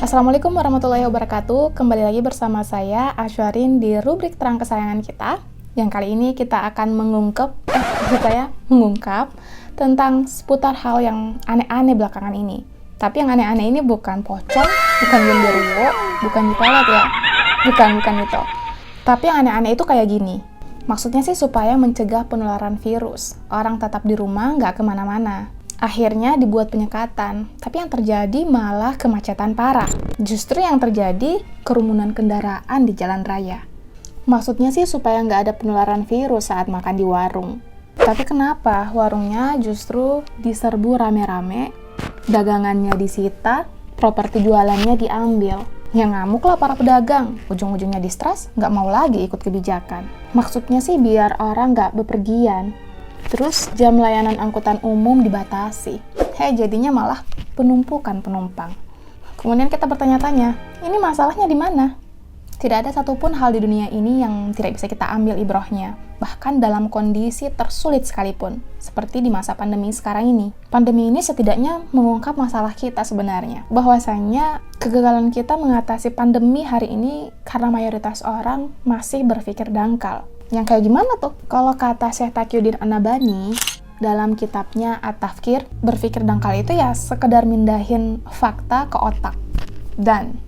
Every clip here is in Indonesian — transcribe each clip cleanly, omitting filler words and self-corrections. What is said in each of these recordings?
Assalamualaikum warahmatullahi wabarakatuh. Kembali lagi bersama saya, Ashwarin, di rubrik terang kesayangan kita. Yang kali ini kita akan mengungkap tentang seputar hal yang aneh-aneh belakangan ini. Tapi yang aneh-aneh ini bukan pocong, bukan genderuwo, bukan dipelet ya. Bukan itu. Tapi yang aneh-aneh itu kayak gini. Maksudnya sih supaya mencegah penularan virus. Orang tetap di rumah, nggak kemana-mana. Akhirnya dibuat penyekatan, tapi yang terjadi malah kemacetan parah. Justru yang terjadi kerumunan kendaraan di jalan raya. Maksudnya sih supaya nggak ada penularan virus saat makan di warung. Tapi kenapa warungnya justru diserbu rame-rame, dagangannya disita, properti jualannya diambil? Yang ngamuk lah para pedagang, ujung-ujungnya di-stres, nggak mau lagi ikut kebijakan. Maksudnya sih biar orang nggak bepergian. Terus jam layanan angkutan umum dibatasi. Jadinya malah penumpukan penumpang. Kemudian kita bertanya-tanya, ini masalahnya di mana? Tidak ada satupun hal di dunia ini yang tidak bisa kita ambil ibrohnya. Bahkan dalam kondisi tersulit sekalipun, seperti di masa pandemi sekarang ini. Pandemi ini setidaknya mengungkap masalah kita sebenarnya. Bahwasanya kegagalan kita mengatasi pandemi hari ini karena mayoritas orang masih berpikir dangkal. Yang kayak gimana tuh? Kalau kata Syekh Taqiyuddin An-Nabhani dalam kitabnya At-Tafkir, berpikir dangkal itu ya sekedar mindahin fakta ke otak. Dan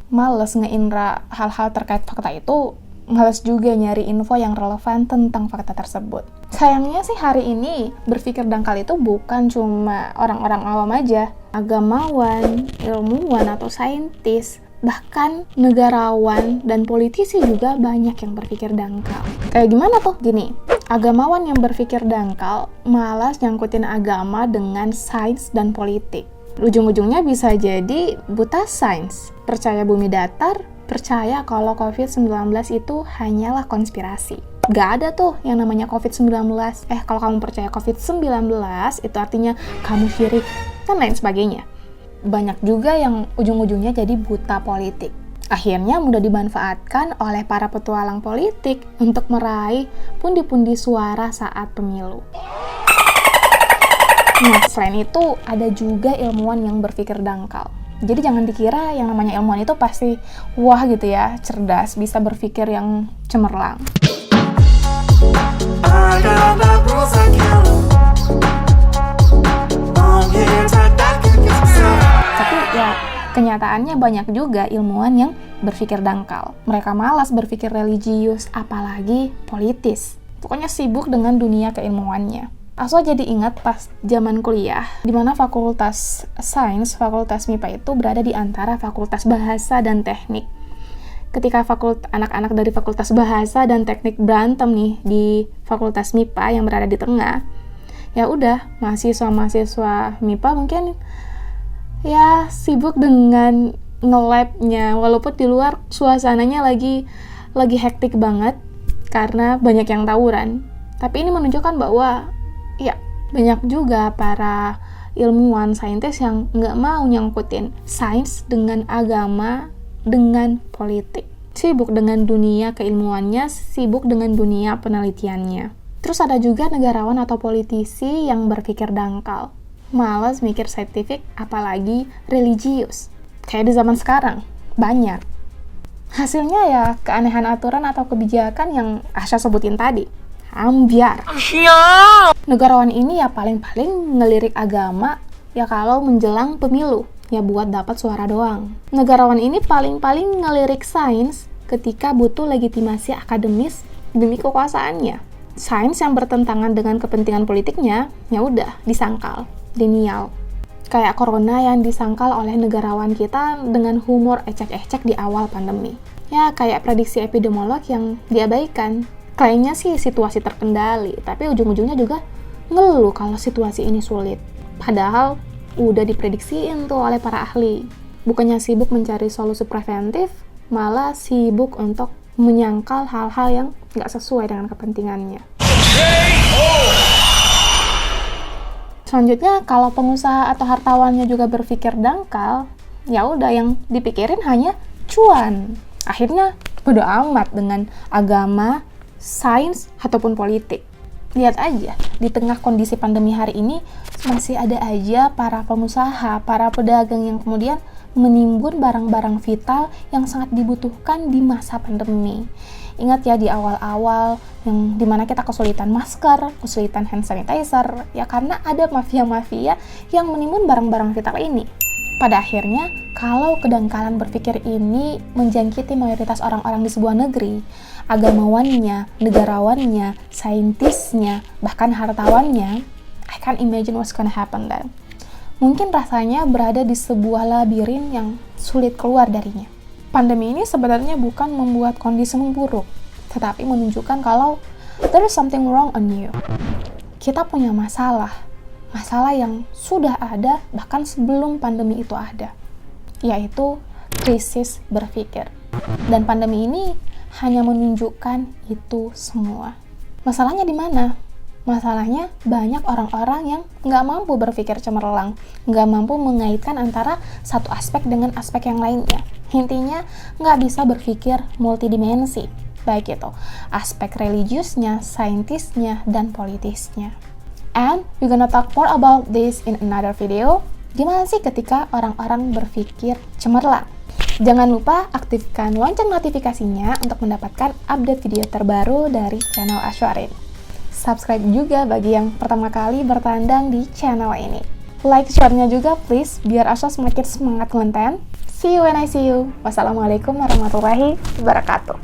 males ngeindra hal-hal terkait fakta itu, males juga nyari info yang relevan tentang fakta tersebut. Sayangnya sih hari ini berpikir dangkal itu bukan cuma orang-orang awam aja, agamawan, ilmuwan atau saintis, bahkan negarawan dan politisi juga banyak yang berpikir dangkal. Kayak gimana tuh? Gini, agamawan yang berpikir dangkal malas nyangkutin agama dengan sains dan politik. Ujung-ujungnya bisa jadi buta sains, percaya bumi datar, percaya kalau COVID-19 itu hanyalah konspirasi. Gak ada tuh yang namanya COVID-19. Kalau kamu percaya COVID-19 itu artinya kamu syirik, dan lain sebagainya. Banyak juga yang ujung-ujungnya jadi buta politik. Akhirnya mudah dimanfaatkan oleh para petualang politik untuk meraih pundi-pundi suara saat pemilu. Nah, selain itu ada juga ilmuwan yang berpikir dangkal. Jadi jangan dikira yang namanya ilmuwan itu pasti wah gitu ya, cerdas, bisa berpikir yang cemerlang. Tapi ya, kenyataannya banyak juga ilmuwan yang berpikir dangkal. Mereka malas berpikir religius, apalagi politis. Pokoknya sibuk dengan dunia keilmuannya. Asal jadi ingat pas zaman kuliah, di mana fakultas sains, fakultas MIPA itu berada di antara fakultas bahasa dan teknik. Ketika anak-anak dari fakultas bahasa dan teknik berantem nih di fakultas MIPA yang berada di tengah, ya udah, mahasiswa MIPA mungkin ya sibuk dengan nge-labnya, walaupun di luar suasananya lagi hektik banget karena banyak yang tawuran. Tapi ini menunjukkan bahwa ya banyak juga para ilmuwan saintis yang nggak mau nyangkutin sains dengan agama, dengan politik. Sibuk dengan dunia keilmuannya, sibuk dengan dunia penelitiannya. Terus ada juga negarawan atau politisi yang berpikir dangkal. Malas mikir saintifik, apalagi religius. Kayak di zaman sekarang, banyak. Hasilnya ya keanehan aturan atau kebijakan yang Asya sebutin tadi. Ambiar. Negarawan ini ya paling-paling ngelirik agama ya kalau menjelang pemilu, ya buat dapat suara doang. Negarawan ini paling-paling ngelirik sains ketika butuh legitimasi akademis demi kekuasaannya. Sains yang bertentangan dengan kepentingan politiknya, ya udah disangkal, denial. Kayak corona yang disangkal oleh negarawan kita dengan humor ecek-ecek di awal pandemi. Ya kayak prediksi epidemiolog yang diabaikan. Klaimnya sih situasi terkendali, tapi ujung-ujungnya juga ngeluh kalau situasi ini sulit. Padahal udah diprediksiin tuh oleh para ahli. Bukannya sibuk mencari solusi preventif, malah sibuk untuk menyangkal hal-hal yang nggak sesuai dengan kepentingannya. Selanjutnya, kalau pengusaha atau hartawannya juga berpikir dangkal, ya udah yang dipikirin hanya cuan. Akhirnya bodo amat dengan agama, sains, ataupun politik. Lihat aja, di tengah kondisi pandemi hari ini, masih ada aja para pengusaha, para pedagang yang kemudian menimbun barang-barang vital yang sangat dibutuhkan di masa pandemi. Ingat ya, di awal-awal yang dimana kita kesulitan masker, kesulitan hand sanitizer, ya karena ada mafia-mafia yang menimbun barang-barang vital ini. Pada akhirnya, kalau kedangkalan berpikir ini menjangkiti mayoritas orang-orang di sebuah negeri, agamawannya, negarawannya, saintisnya, bahkan hartawannya, I can't imagine what's gonna happen then. Mungkin rasanya berada di sebuah labirin yang sulit keluar darinya. Pandemi ini sebenarnya bukan membuat kondisi memburuk, tetapi menunjukkan kalau there is something wrong on you. Kita punya masalah yang sudah ada bahkan sebelum pandemi itu ada, yaitu krisis berpikir. Dan pandemi ini hanya menunjukkan itu semua. Masalahnya di mana? Masalahnya banyak orang-orang yang nggak mampu berpikir cemerlang, nggak mampu mengaitkan antara satu aspek dengan aspek yang lainnya. Intinya, nggak bisa berpikir multidimensi, baik itu aspek religiusnya, saintisnya, dan politisnya. And we're gonna talk more about this in another video. Gimana sih ketika orang-orang berpikir cemerlang? Jangan lupa aktifkan lonceng notifikasinya untuk mendapatkan update video terbaru dari channel Ashwarin. Subscribe juga bagi yang pertama kali bertandang di channel ini. Like share-nya juga please, biar Ashwa semakin semangat konten. See you when I see you. Wassalamualaikum warahmatullahi wabarakatuh.